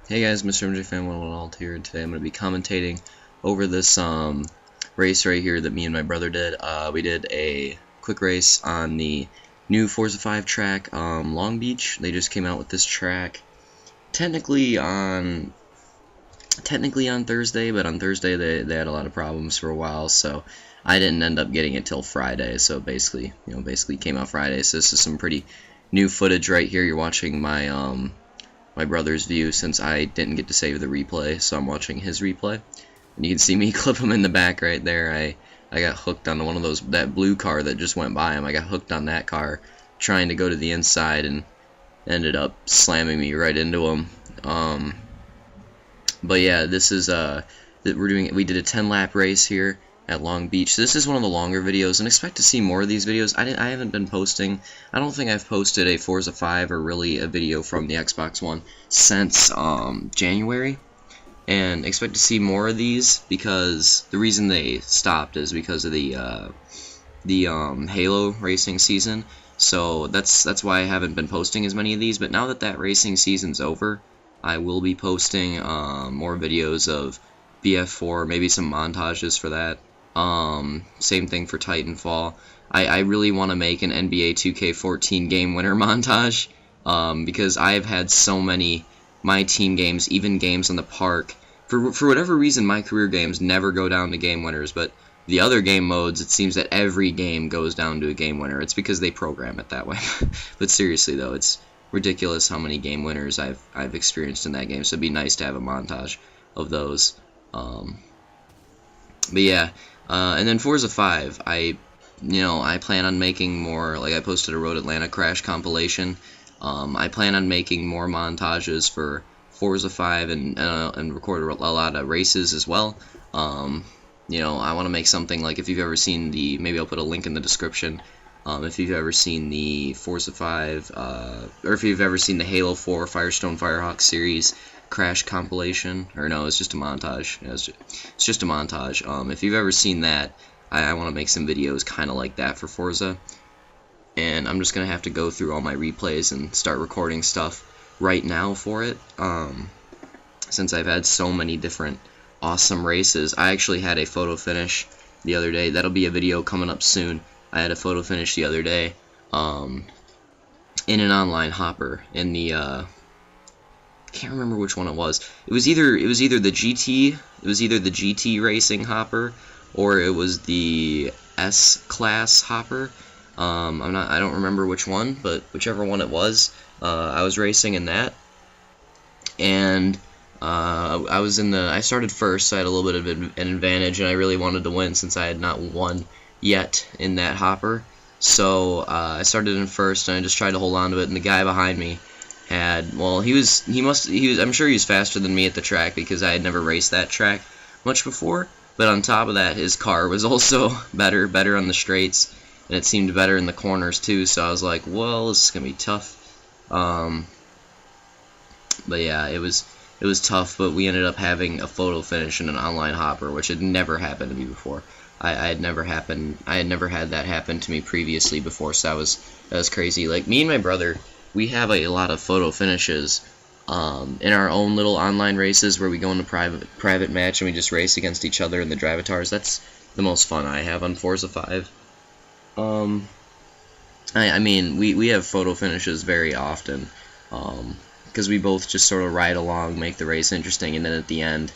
Hey guys, Mr. MJ Fan 111 here, and today I'm going to be commentating over this race right here that me and my brother did. We did a quick race on the new Forza 5 track, Long Beach. They just came out with this track technically on Thursday, but on Thursday they had a lot of problems for a while, so I didn't end up getting it till Friday. So basically came out Friday. So this is some pretty new footage right here. You're watching my brother's view since I didn't get to save the replay, so I'm watching his replay. And you can see me clip him in the back right there. I got hooked on one of that blue car that just went by him. I got hooked on that car trying to go to the inside and ended up slamming me right into him. But yeah, this is we did a 10-lap race here at Long Beach. This is one of the longer videos, and expect to see more of these videos. I haven't been posting. I don't think I've posted a Forza 5 or really a video from the Xbox One since January, and expect to see more of these because the reason they stopped is because of the Halo racing season. So that's why I haven't been posting as many of these. But now that racing season's over, I will be posting more videos of BF4, maybe some montages for that. Same thing for Titanfall. I really want to make an NBA 2K14 game winner montage, because I've had so many my team games, even games on the park. For whatever reason, my career games never go down to game winners, but the other game modes, it seems that every game goes down to a game winner. It's because they program it that way. But seriously though, it's ridiculous how many game winners I've experienced in that game. So it'd be nice to have a montage of those. But yeah, and then Forza 5, I plan on making more. Like I posted a Road Atlanta Crash compilation. I plan on making more montages for Forza 5 and record a lot of races as well. I want to make something like, if you've ever seen maybe I'll put a link in the description. If you've ever seen the Forza 5, or if you've ever seen the Halo 4 Firestone Firehawk series Crash compilation, or no, it's just a montage. It's just a montage. If you've ever seen that, I want to make some videos kind of like that for Forza. And I'm just going to have to go through all my replays and start recording stuff right now for it. Since I've had so many different awesome races. I actually had a photo finish the other day. That'll be a video coming up soon. I had a photo finish the other day in an online hopper in the can't remember which one it was. It was either the GT racing hopper, or it was the S class hopper. I don't remember which one, but whichever one it was, I was racing in that, and I started first, so I had a little bit of an advantage, and I really wanted to win since I had not won yet in that hopper. So I started in first, and I just tried to hold on to it, and the guy behind me had, well, I'm sure he was faster than me at the track because I had never raced that track much before, but on top of that, his car was also better on the straights, and it seemed better in the corners too, so I was like, well, this is going to be tough. But yeah, it was tough, but we ended up having a photo finish in an online hopper, which had never happened to me before. I had never had that happen to me previously before, so that was crazy. Like, me and my brother, we have a lot of photo finishes in our own little online races where we go into private match and we just race against each other in the Drivatars. That's the most fun I have on Forza 5. I mean, we have photo finishes very often, because we both just sort of ride along, make the race interesting, and then at the end,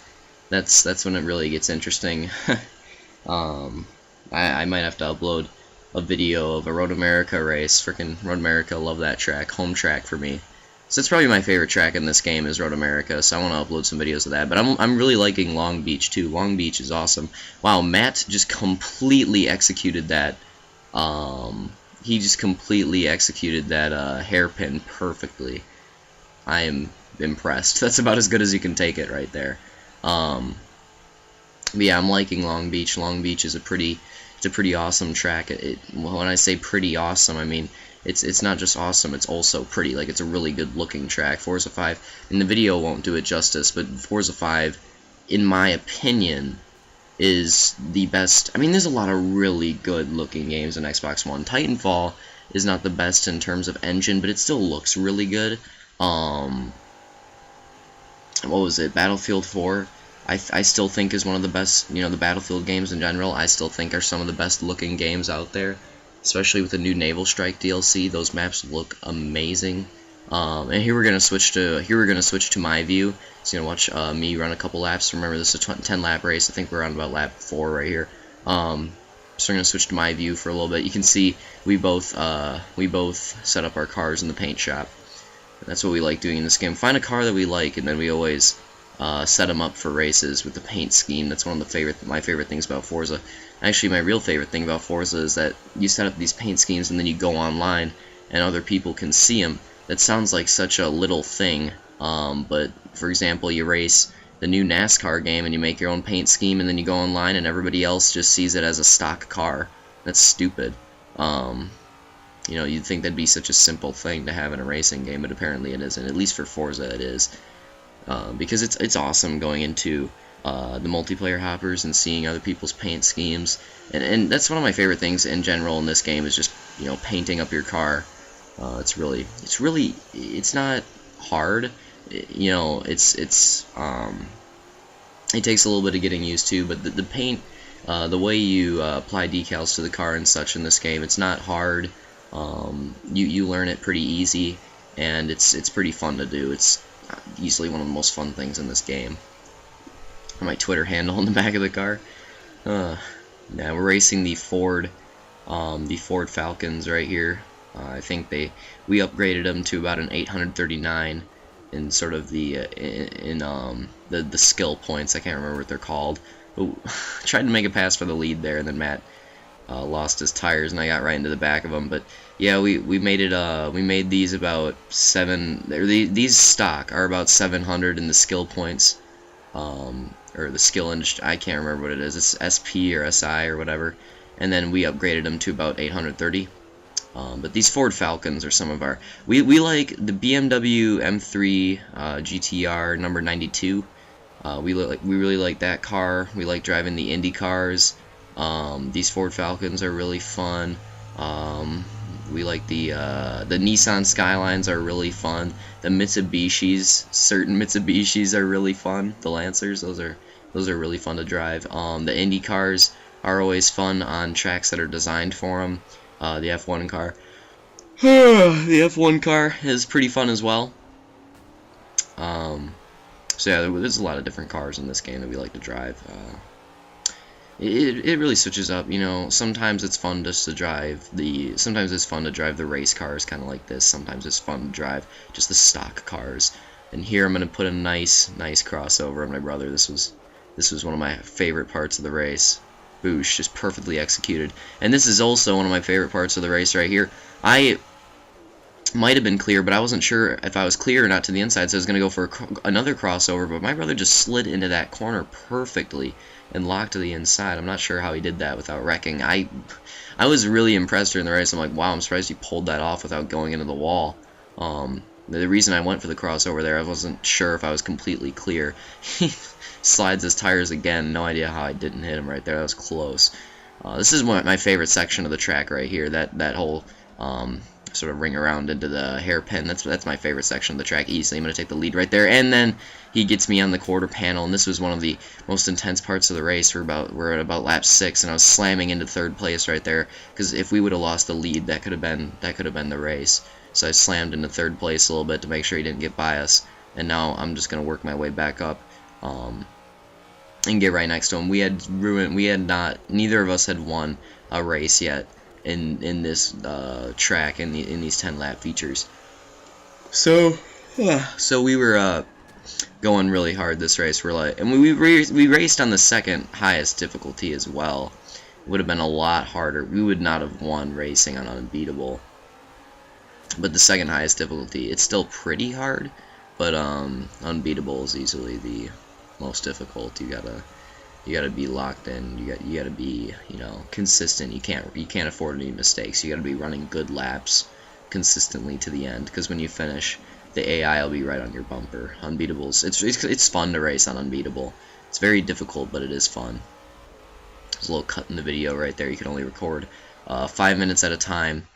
that's when it really gets interesting. I might have to upload a video of a Road America race. Frickin' Road America, love that track, home track for me. So it's probably my favorite track in this game is Road America, so I want to upload some videos of that. But I'm really liking Long Beach too. Long Beach is awesome. Wow, Matt just completely executed that. He just completely executed that hairpin perfectly. I am impressed. That's about as good as you can take it right there. But yeah, I'm liking Long Beach. Long Beach is a pretty awesome track. When I say pretty awesome, I mean it's not just awesome, it's also pretty. Like, it's a really good looking track. Forza 5, and the video won't do it justice, but Forza 5, in my opinion, is the best. I mean, there's a lot of really good looking games on Xbox One. Titanfall is not the best in terms of engine, but it still looks really good. what was it, Battlefield 4. I still think is one of the best, the Battlefield games in general. I still think are some of the best looking games out there, especially with the new Naval Strike DLC. Those maps look amazing. And here we're gonna switch to my view. So you're gonna watch me run a couple laps. Remember, this is a 10-lap race. I think we're on about lap 4 right here. So we're gonna switch to my view for a little bit. You can see we both set up our cars in the paint shop. That's what we like doing in this game. Find a car that we like, and then we always set them up for races with the paint scheme. That's one of my favorite things about Forza. Actually, my real favorite thing about Forza is that you set up these paint schemes, and then you go online, and other people can see them. That sounds like such a little thing, but for example, you race the new NASCAR game, and you make your own paint scheme, and then you go online, and everybody else just sees it as a stock car. That's stupid. You'd think that'd be such a simple thing to have in a racing game, but apparently it isn't. At least for Forza it is. Because it's awesome going into the multiplayer hoppers and seeing other people's paint schemes. And that's one of my favorite things in general in this game is just, painting up your car. It's not hard. It takes a little bit of getting used to, but the paint, the way you apply decals to the car and such in this game, it's not hard. You learn it pretty easy, and it's pretty fun to do. It's easily one of the most fun things in this game. My Twitter handle in the back of the car. Now we're racing the Ford Falcons right here. I think we upgraded them to about an 839 in sort of the skill points. I can't remember what they're called. But tried to make a pass for the lead there, and then Matt lost his tires, and I got right into the back of him. But yeah, we made it. We made these about 7. These stock are about 700 in the skill points, or the skill industry. I can't remember what it is. It's SP or SI or whatever. And then we upgraded them to about 830. But these Ford Falcons are some of our. We like the BMW M3 GTR number 92. We really like that car. We like driving the Indy cars. These Ford Falcons are really fun. We like the Nissan Skylines are really fun. The Mitsubishis, certain Mitsubishis are really fun. The Lancers, those are really fun to drive. The Indy cars are always fun on tracks that are designed for them. The F1 car. The F1 car is pretty fun as well. So yeah, there's a lot of different cars in this game that we like to drive. It really switches up, Sometimes it's fun just to drive sometimes it's fun to drive the race cars, kind of like this. Sometimes it's fun to drive just the stock cars. And here I'm gonna put a nice crossover on my brother. This was one of my favorite parts of the race. Boosh, just perfectly executed. And this is also one of my favorite parts of the race right here. I might have been clear, but I wasn't sure if I was clear or not to the inside, so I was going to go for another crossover, but my brother just slid into that corner perfectly and locked to the inside. I'm not sure how he did that without wrecking. I was really impressed during the race. I'm like, wow, I'm surprised he pulled that off without going into the wall. The reason I went for the crossover there, I wasn't sure if I was completely clear. He slides his tires again. No idea how I didn't hit him right there. That was close. This is my favorite section of the track right here. That whole sort of ring around into the hairpin. That's my favorite section of the track easily. I'm going to take the lead right there. And then he gets me on the quarter panel, and this was one of the most intense parts of the race. We're at about lap 6, and I was slamming into third place right there, because if we would have lost the lead, that could have been the race. So I slammed into third place a little bit to make sure he didn't get by us. And now I'm just going to work my way back up and get right next to him. Neither of us had won a race yet in this track, in these 10-lap features. So we were going really hard this race. And we raced on the second highest difficulty as well. It would have been a lot harder. We would not have won racing on Unbeatable. But the second highest difficulty, it's still pretty hard, but Unbeatable is easily the most difficult. You gotta be locked in. You gotta be consistent. You can't afford any mistakes. You gotta be running good laps consistently to the end, because when you finish, the AI will be right on your bumper. Unbeatables. It's fun to race on Unbeatable. It's very difficult, but it is fun. There's a little cut in the video right there. You can only record 5 minutes at a time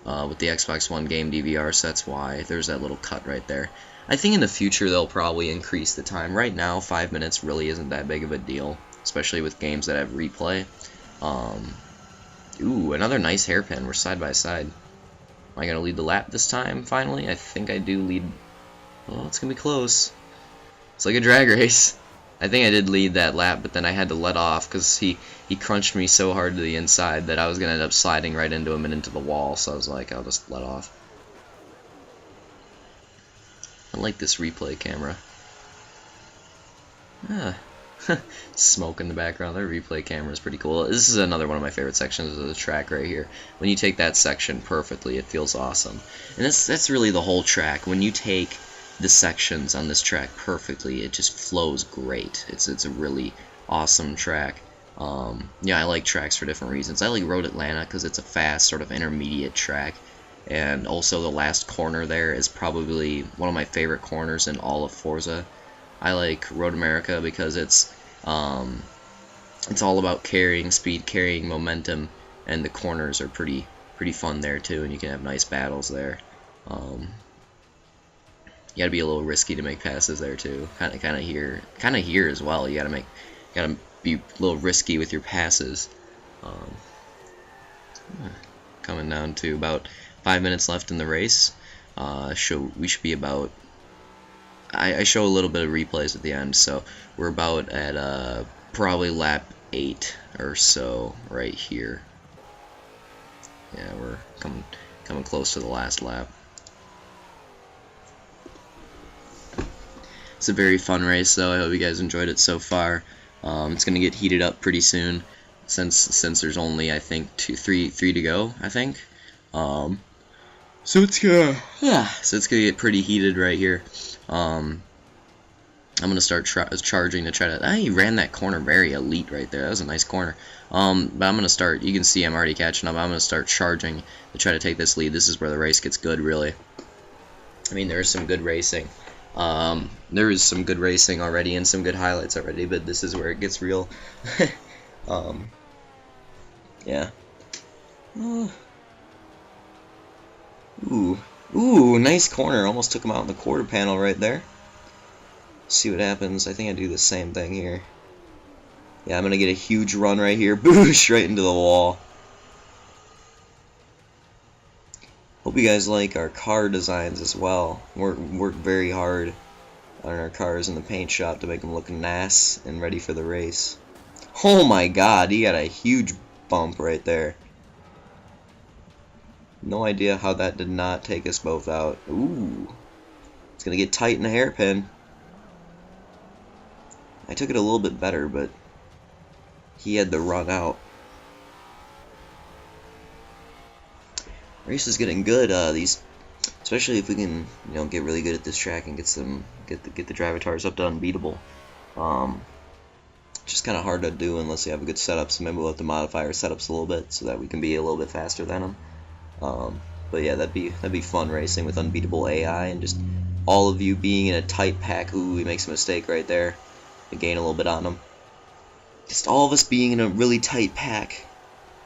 with the Xbox One game DVR, so that's why there's that little cut right there. I think in the future they'll probably increase the time. Right now, 5 minutes really isn't that big of a deal, especially with games that have replay. Ooh, another nice hairpin. We're side by side. Am I going to lead the lap this time, finally? I think I do lead. Oh, it's going to be close. It's like a drag race. I think I did lead that lap, but then I had to let off because he crunched me so hard to the inside that I was going to end up sliding right into him and into the wall, so I was like, I'll just let off. I like this replay camera. Ah. Smoke in the background. Their replay camera is pretty cool. This is another one of my favorite sections of the track right here. When you take that section perfectly, it feels awesome. And that's really the whole track. When you take the sections on this track perfectly, it just flows great. It's a really awesome track. Yeah, I like tracks for different reasons. I like Road Atlanta because it's a fast, sort of intermediate track. And also the last corner there is probably one of my favorite corners in all of Forza. I like Road America because it's all about carrying speed, carrying momentum, and the corners are pretty fun there too, and you can have nice battles there. You gotta be a little risky to make passes there too. Kind of here as well. You gotta be a little risky with your passes. Coming down to about 5 minutes left in the race. We should be about. I show a little bit of replays at the end, so we're about at probably lap 8 or so right here. Yeah, we're coming close to the last lap. It's a very fun race, though. I hope you guys enjoyed it so far. It's gonna get heated up pretty soon, since there's only I think three to go. I think. So it's gonna get pretty heated right here. I'm gonna start charging to try to. He ran that corner very elite right there. That was a nice corner. But I'm gonna start. You can see I'm already catching up. I'm gonna start charging to try to take this lead. This is where the race gets good, really. I mean, there is some good racing. There is some good racing already and some good highlights already, but this is where it gets real. Yeah. Ooh, nice corner. Almost took him out in the quarter panel right there. See what happens. I think I do the same thing here. Yeah, I'm going to get a huge run right here. Boosh! Right into the wall. Hope you guys like our car designs as well. Work very hard on our cars in the paint shop to make them look nice and ready for the race. Oh my god, he got a huge bump right there. No idea how that did not take us both out. Ooh. It's going to get tight in the hairpin. I took it a little bit better, but he had the run out. Race is getting good. Especially if we can, get really good at this track and get the drivatars up to unbeatable. Just kind of hard to do unless you have a good setup. So maybe we'll have to modify our setups a little bit so that we can be a little bit faster than them. But yeah, that'd be fun racing with unbeatable AI and just all of you being in a tight pack. Ooh, he makes a mistake right there. We gain a little bit on him. Just all of us being in a really tight pack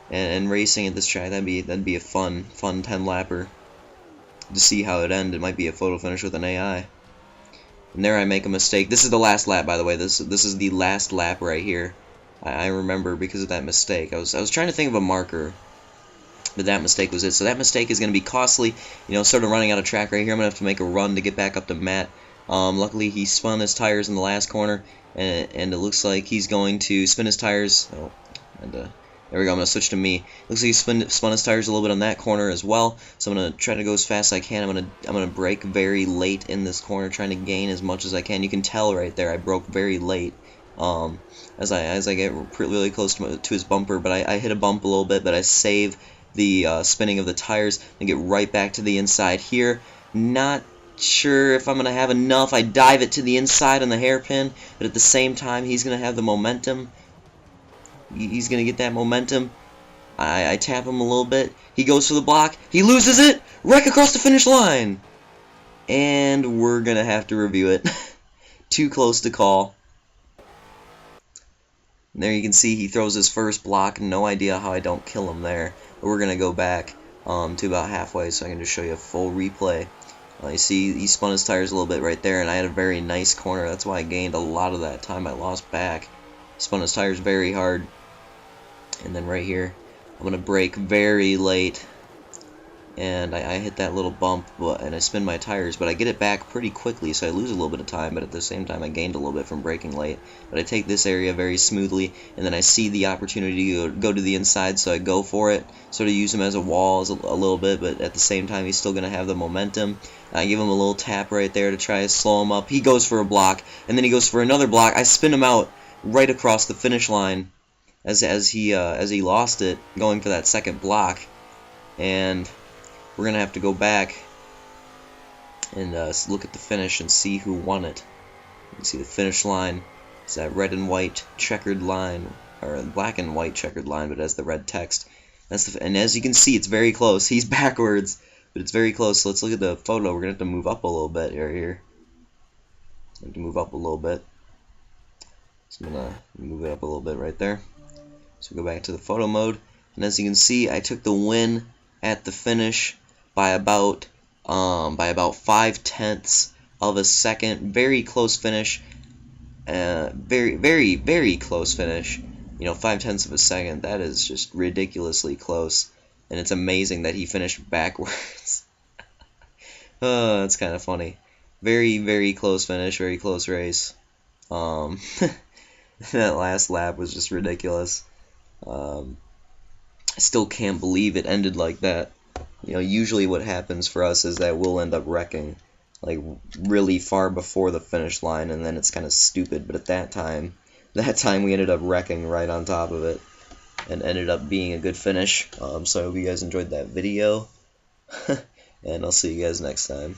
and racing at this track. That'd be a fun 10-lapper. To see how it ends, it might be a photo finish with an AI. And there I make a mistake. This is the last lap, by the way. This is the last lap right here. I remember because of that mistake. I was trying to think of a marker, but that mistake was it. So that mistake is going to be costly. Sort of running out of track right here. I'm going to have to make a run to get back up to Matt. Luckily, he spun his tires in the last corner, and it looks like he's going to spin his tires. Oh, and there we go. I'm going to switch to me. Looks like he spun his tires a little bit on that corner as well. So I'm going to try to go as fast as I can. I'm going to brake very late in this corner, trying to gain as much as I can. You can tell right there I broke very late. As I get really close to his bumper, but I hit a bump a little bit, but I save the spinning of the tires and get right back to the inside here. Not sure if I'm going to have enough. I dive it to the inside on the hairpin, but at the same time he's going to have the momentum. He's going to get that momentum. I tap him a little bit. He goes for the block. He loses it. Wreck across the finish line. And we're going to have to review it. Too close to call. And there you can see he throws his first block. No idea how I don't kill him there. But we're going to go back to about halfway so I can just show you a full replay You see, he spun his tires a little bit right there, and I had a very nice corner. That's why I gained a lot of that time I lost back. He spun his tires very hard. And then right here, I'm going to brake very late. And I hit that little bump, and I spin my tires, but I get it back pretty quickly, so I lose a little bit of time, but at the same time I gained a little bit from braking late. But I take this area very smoothly, and then I see the opportunity to go to the inside, so I go for it, sort of use him as a wall a little bit, but at the same time he's still going to have the momentum. I give him a little tap right there to try to slow him up. He goes for a block, and then he goes for another block. I spin him out right across the finish line as he lost it, going for that second block, and we're going to have to go back and look at the finish and see who won it. You can see the finish line. It's that red and white checkered line, or black and white checkered line, but it has the red text. And as you can see, it's very close. He's backwards, but it's very close. So let's look at the photo. We're going to have to move up a little bit here. Have to move up a little bit. So I'm going to move it up a little bit right there. So go back to the photo mode. And as you can see, I took the win at the finish by about 5/10 of a second. Very close finish. Very close finish. 5/10 of a second. That is just ridiculously close. And it's amazing that he finished backwards. It's kind of funny. Very close finish. Very close race. That last lap was just ridiculous. I still can't believe it ended like that. Usually what happens for us is that we'll end up wrecking, like, really far before the finish line, and then it's kind of stupid. But at that time we ended up wrecking right on top of it, and ended up being a good finish. So I hope you guys enjoyed that video, and I'll see you guys next time.